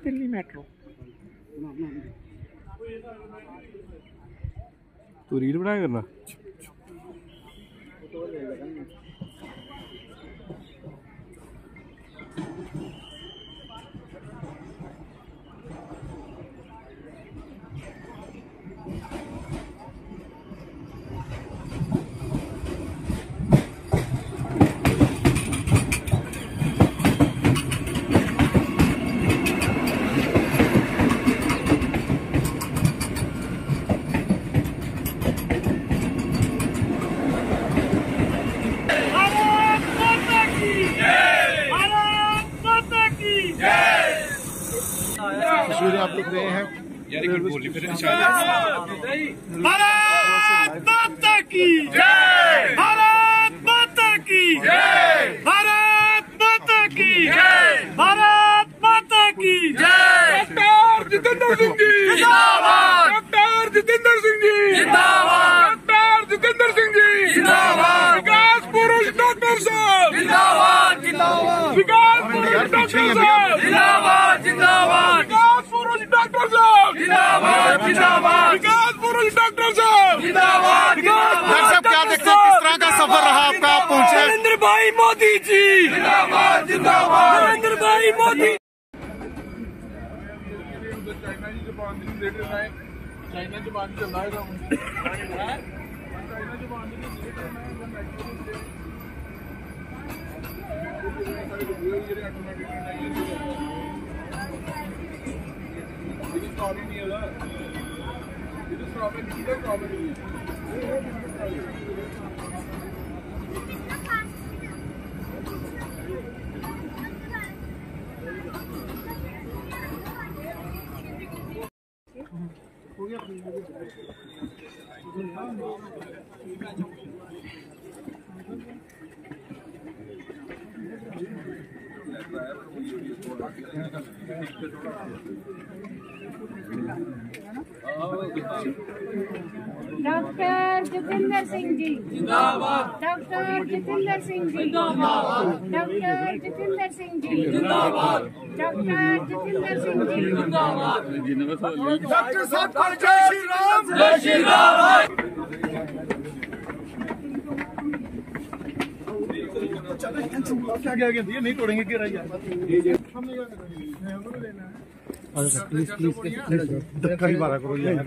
Delhi metro तू reel बनाया करना आप लिख रहे हैं भारत माता की जय, भारत माता की जय, भारत माता की जय, भारत माता की जय। डॉक्टर जितेंद्र सिंह जी जिंदाबाद, डॉक्टर जितेंद्र सिंह जी जिंदाबाद, डॉक्टर जितेंद्र सिंह जी जिंदाबाद, विकास पुरुष डॉक्टर साहब जिंदाबाद जिंदाबाद, विकास पुरुष डॉक्टर साहब जिंदाबाद जिंदाबाद, विकास पुरुष डॉक्टर साहब जिंदाबाद जिंदाबाद, विकास पुरुष डॉक्टर साहब जिंदाबाद जिंदाबाद। क्या देखते हैं किस तरह का सफर रहा आपका, आप पहुंचे नरेंद्र भाई मोदी जी जिंदाबाद जिंदाबाद, नरेंद्र भाई मोदी। चाइना जबान चल रहा है डॉक्टर जितेंद्र सिंह जी जिंदाबाद, डॉक्टर जितेंद्र सिंह जी जिंदाबाद, डॉक्टर जितेंद्र सिंह जी जिंदाबाद, डॉक्टर जितेंद्र सिंह जी जिंदाबाद, डॉक्टर साहब को जय श्री राम, जय श्री राम। क्या नहीं तोड़ेंगे प्लीज धक्का नहीं मारा करो यार।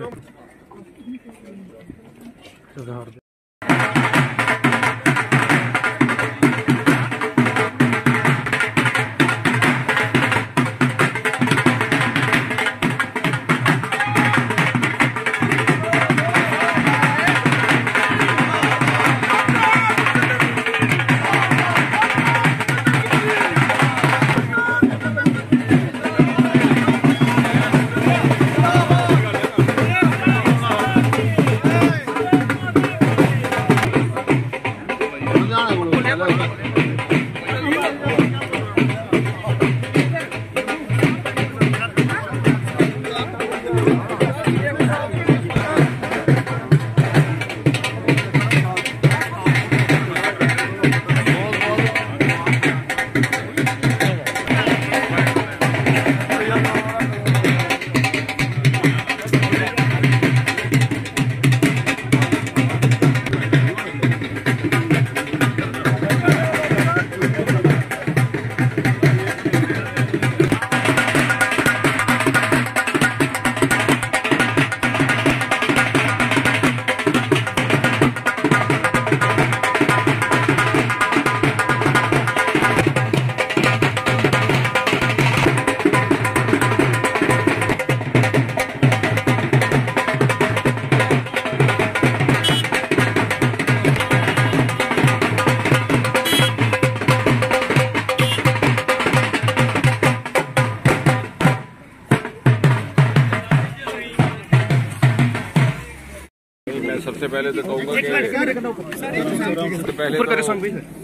पहले तो कहूँगा कि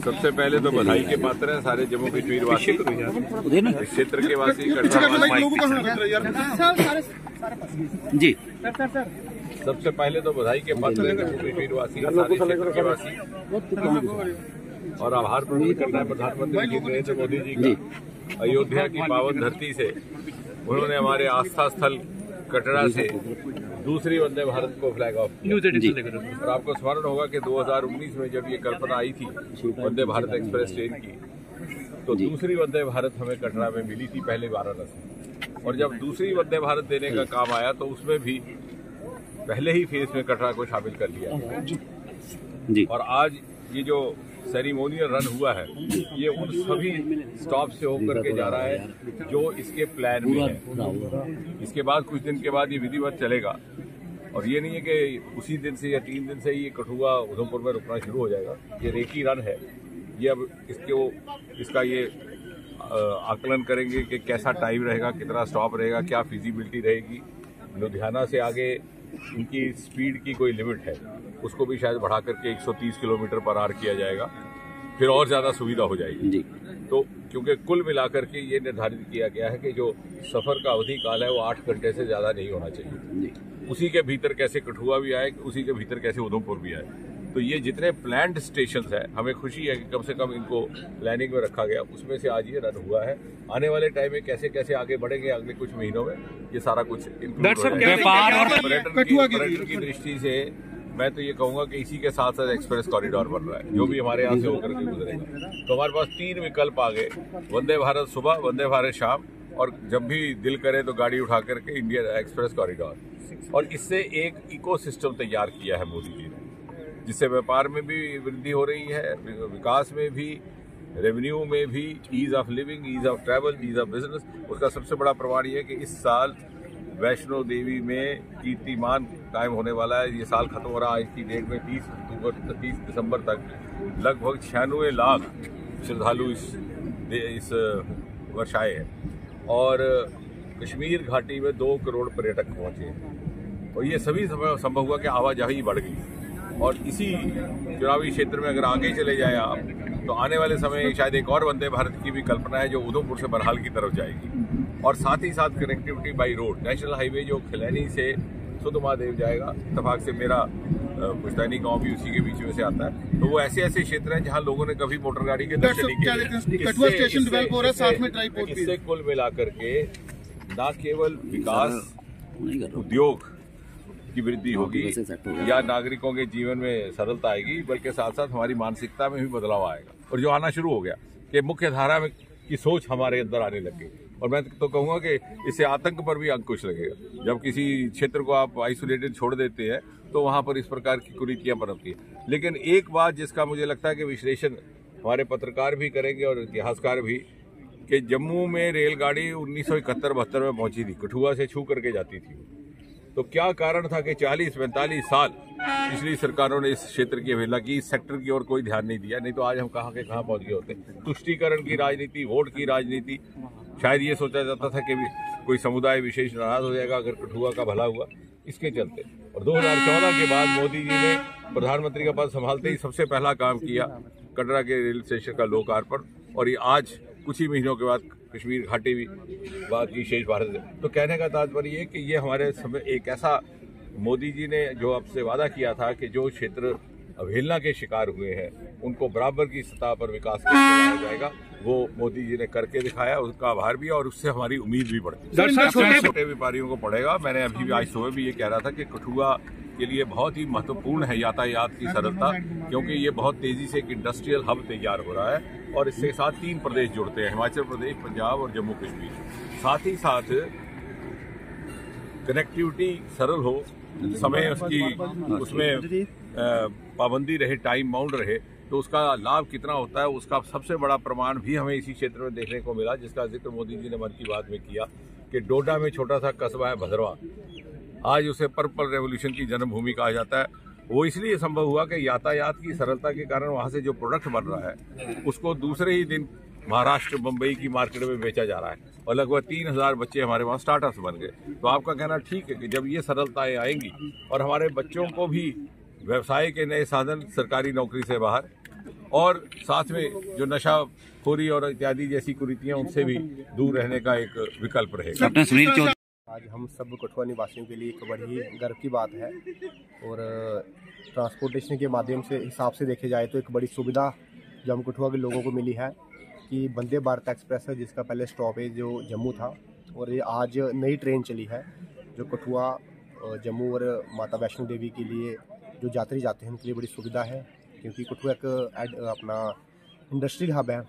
सबसे पहले तो बधाई के पात्र हैं सारे जम्मू कश्मीर वासी, इस क्षेत्र के वासी, जी। सबसे पहले तो बधाई के पात्र हैं जम्मू कश्मीर वासी, सारे क्षेत्र के वासी, और आभार प्रकट करना है प्रधानमंत्री जी नरेंद्र मोदी जी का। अयोध्या की पावन धरती से उन्होंने हमारे आस्था स्थल कटरा से दूसरी वंदे भारत को फ्लैग ऑफ किया। और आपको स्मरण होगा कि 2019 में जब ये कल्पना आई थी वंदे भारत एक्सप्रेस ट्रेन की, तो दूसरी वंदे भारत हमें कटरा में मिली थी, पहले वाराणसी। और जब दूसरी वंदे भारत देने का काम आया तो उसमें भी पहले ही फेज में कटरा को शामिल कर लिया गया। और आज ये जो सेरेमोनियल रन हुआ है, ये उन सभी स्टॉप से होकर के जा रहा है जो इसके प्लान में है। इसके बाद कुछ दिन के बाद ये विधिवत चलेगा, और ये नहीं है कि उसी दिन से या 3 दिन से ये कठुआ उधमपुर में रुकना शुरू हो जाएगा। ये रेकी रन है, ये अब इसका ये आकलन करेंगे कि कैसा टाइम रहेगा, कितना स्टॉप रहेगा, क्या फिजिबिलिटी रहेगी। लुधियाना से आगे इनकी स्पीड की कोई लिमिट है, उसको भी शायद बढ़ा करके 130 किलोमीटर पर आवर किया जाएगा, फिर और ज़्यादा सुविधा हो जाएगी जी। तो क्योंकि कुल मिलाकर के ये निर्धारित किया गया है कि जो सफ़र का अवधि काल है वो 8 घंटे से ज़्यादा नहीं होना चाहिए जी। उसी के भीतर कैसे कठुआ भी आए, उसी के भीतर कैसे उधमपुर भी आए। तो ये जितने प्लान्ड स्टेशंस हैं, हमें खुशी है कि कम से कम इनको प्लानिंग में रखा गया, उसमें से आज ये रन हुआ है। आने वाले टाइम में कैसे कैसे आगे बढ़ेंगे अगले कुछ महीनों में, ये सारा कुछ पर्यटन की दृष्टि से मैं तो ये कहूँगा कि इसी के साथ साथ एक्सप्रेस कॉरिडोर बन रहा है, जो भी हमारे यहाँ से होकर के गुजरेगा। तो हमारे पास 3 विकल्प आ गए, वंदे भारत सुबह, वंदे भारत शाम, और जब भी दिल करे तो गाड़ी उठा करके इंडियन एक्सप्रेस कॉरिडोर। और इससे एक इकोसिस्टम तैयार किया है मोदी जी ने, जिससे व्यापार में भी वृद्धि हो रही है, विकास में भी, रेवेन्यू में भी, ease of living, ease of travel, ease of business. उसका सबसे बड़ा प्रमाण ये है कि इस साल वैष्णो देवी में कीर्तिमान कायम होने वाला है। ये साल खत्म हो रहा है आज की डेट में 30 दिसंबर तक लगभग 96 लाख श्रद्धालु इस वर्ष आए हैं, और कश्मीर घाटी में 2 करोड़ पर्यटक पहुंचे हैं। और ये सभी संभव हुआ कि आवाजाही बढ़ गई। और इसी चुनावी क्षेत्र में अगर आगे चले जाए आप, तो आने वाले समय शायद एक और वंदे भारत की भी कल्पना है जो उधमपुर से बरहाल की तरफ जाएगी। और साथ ही साथ connectivity by road, national highway जो खिलैनी से सुधमादेव जाएगा, इत्तेफाक से मेरा पुश्तैनी गांव भी उसी के बीच में से आता है। तो वो ऐसे ऐसे क्षेत्र हैं जहां लोगों ने कभी मोटर गाड़ी के दर्शन नहीं किए। इससे कुल मिलाकर के न केवल विकास, उद्योग की वृद्धि होगी या नागरिकों के जीवन में सरलता आएगी, बल्कि साथ साथ हमारी मानसिकता में भी बदलाव आएगा। और जो आना शुरू हो गया कि मुख्य धारा में की सोच हमारे अंदर आने लग गई। और मैं तो कहूँगा कि इससे आतंक पर भी अंकुश लगेगा। जब किसी क्षेत्र को आप आइसोलेटेड छोड़ देते हैं तो वहाँ पर इस प्रकार की कुरीतियाँ पनपती हैं। लेकिन एक बात जिसका मुझे लगता है कि विश्लेषण हमारे पत्रकार भी करेंगे और इतिहासकार भी, कि जम्मू में रेलगाड़ी 1971-72 में पहुंची थी, कठुआ से छू करके जाती थी। तो क्या कारण था कि 40-45 साल पिछली सरकारों ने इस क्षेत्र की अवहेलना की, इस सेक्टर की ओर कोई ध्यान नहीं दिया, नहीं तो आज हम कहाँ के कहाँ पहुंच गए होते। तुष्टीकरण की राजनीति, वोट की राजनीति, शायद ये सोचा जाता था कि कोई समुदाय विशेष नाराज हो जाएगा अगर कठुआ का भला हुआ, इसके चलते। और 2014 के बाद मोदी जी ने प्रधानमंत्री का पद संभालते ही सबसे पहला काम किया कटरा के रेल स्टेशन का लोकार्पण, और ये आज कुछ ही महीनों के बाद कश्मीर घाटी भी बात की शेष भारत है। तो कहने का तात्पर्य ये कि ये हमारे समय एक ऐसा मोदी जी ने जो आपसे वादा किया था कि जो क्षेत्र अवहेलना के शिकार हुए हैं उनको बराबर की सतह पर विकास किया जाएगा, वो मोदी जी ने करके दिखाया। उसका आभार भी और उससे हमारी उम्मीद भी बढ़ती है। छोटे व्यापारियों को पड़ेगा। मैंने अभी भी आज सुबह भी ये कह रहा था कि कठुआ के लिए बहुत ही महत्वपूर्ण है यातायात की सरलता, क्योंकि ये बहुत तेजी से एक इंडस्ट्रियल हब तैयार हो रहा है और इसके साथ 3 प्रदेश जुड़ते हैं, हिमाचल प्रदेश, पंजाब और जम्मू कश्मीर। साथ ही साथ कनेक्टिविटी सरल हो, समय उसमें पाबंदी रहे, टाइम बाउंड रहे, तो उसका लाभ कितना होता है उसका सबसे बड़ा प्रमाण भी हमें इसी क्षेत्र में देखने को मिला, जिसका जिक्र मोदी जी ने मन की बात में किया कि डोडा में छोटा सा कस्बा है भद्रवा, आज उसे पर्पल रेवोल्यूशन की जन्मभूमि कहा जाता है। वो इसलिए संभव हुआ कि यातायात की सरलता के कारण वहाँ से जो प्रोडक्ट बन रहा है उसको दूसरे ही दिन महाराष्ट्र, मुंबई की मार्केट में बेचा जा रहा है और लगभग 3000 बच्चे हमारे वहाँ स्टार्टअप्स बन गए। तो आपका कहना ठीक है कि जब ये सरलताएं आएंगी और हमारे बच्चों को भी व्यवसाय के नए साधन, सरकारी नौकरी से बाहर, और साथ में जो नशाखोरी और इत्यादि जैसी कुरीतियां उनसे भी दूर रहने का एक विकल्प रहेगा। कैप्टन सुनील चौधरी। आज हम सब कठुआ निवासियों के लिए एक बड़ी गर्व की बात है, और ट्रांसपोर्टेशन के माध्यम से हिसाब से देखे जाए तो एक बड़ी सुविधा जो हम कठुआ के लोगों को मिली है कि वंदे भारत एक्सप्रेस है, जिसका पहले स्टॉपेज जो जम्मू था, और ये आज नई ट्रेन चली है जो कठुआ, जम्मू और माता वैष्णो देवी के लिए जो यात्री जाते हैं उनके लिए बड़ी सुविधा है, क्योंकि कठुआ एक अपना इंडस्ट्रियल हब है।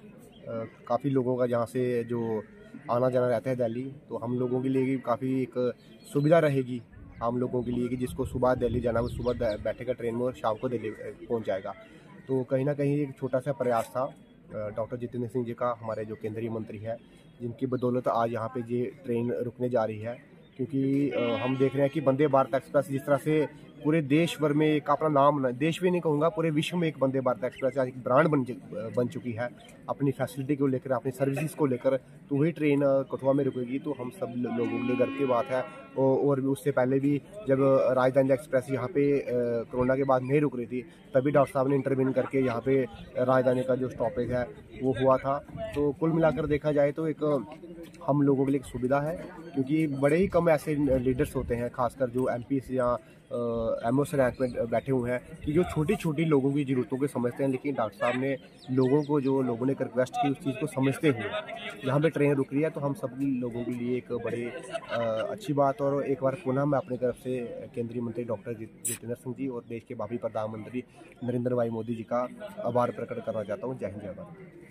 काफ़ी लोगों का जहाँ से जो आना जाना रहता है दिल्ली, तो हम लोगों के लिए काफ़ी एक सुविधा रहेगी हम लोगों के लिए कि जिसको सुबह दिल्ली जाना वो सुबह बैठेगा ट्रेन में और शाम को दिल्ली पहुंच जाएगा। तो कहीं ना कहीं एक छोटा सा प्रयास था डॉक्टर जितेंद्र सिंह जी का, हमारे जो केंद्रीय मंत्री है, जिनकी बदौलत आज यहाँ पे ये ट्रेन रुकने जा रही है। क्योंकि हम देख रहे हैं कि वंदे भारत एक्सप्रेस जिस तरह से पूरे देश भर में एक अपना नाम, देश भी नहीं कहूँगा, पूरे विश्व में एक वंदे भारत एक्सप्रेस आज एक ब्रांड बन चुकी है अपनी फैसिलिटी को लेकर, अपनी सर्विसेज को लेकर। तो वही ट्रेन कठुआ में रुकेगी तो हम सब लोगों के लिए गर्व की बात है। और उससे पहले भी जब राजधानी एक्सप्रेस यहाँ पे कोरोना के बाद नहीं रुक रही थी, तभी डॉक्टर साहब ने इंटरवीन करके यहाँ पे राजधानी का जो स्टॉपेज है वो हुआ था। तो कुल मिलाकर देखा जाए तो एक हम लोगों के लिए एक सुविधा है, क्योंकि बड़े ही कम ऐसे लीडर्स होते हैं, खासकर जो एमपी या एमओ रैंक में बैठे हुए हैं, कि जो छोटी छोटी लोगों की ज़रूरतों को समझते हैं। लेकिन डॉक्टर साहब ने लोगों को, जो लोगों ने रिक्वेस्ट की, उस चीज़ को समझते हुए यहाँ पे ट्रेन रुक रही है, तो हम सब लोगों के लिए एक बड़ी अच्छी बात। और एक बार पुनः मैं अपनी तरफ से केंद्रीय मंत्री डॉक्टर जितेंद्र सिंह जी और देश के भावी प्रधानमंत्री नरेंद्र भाई मोदी जी का आभार प्रकट करना चाहता हूँ। जय हिंद, जय भारत।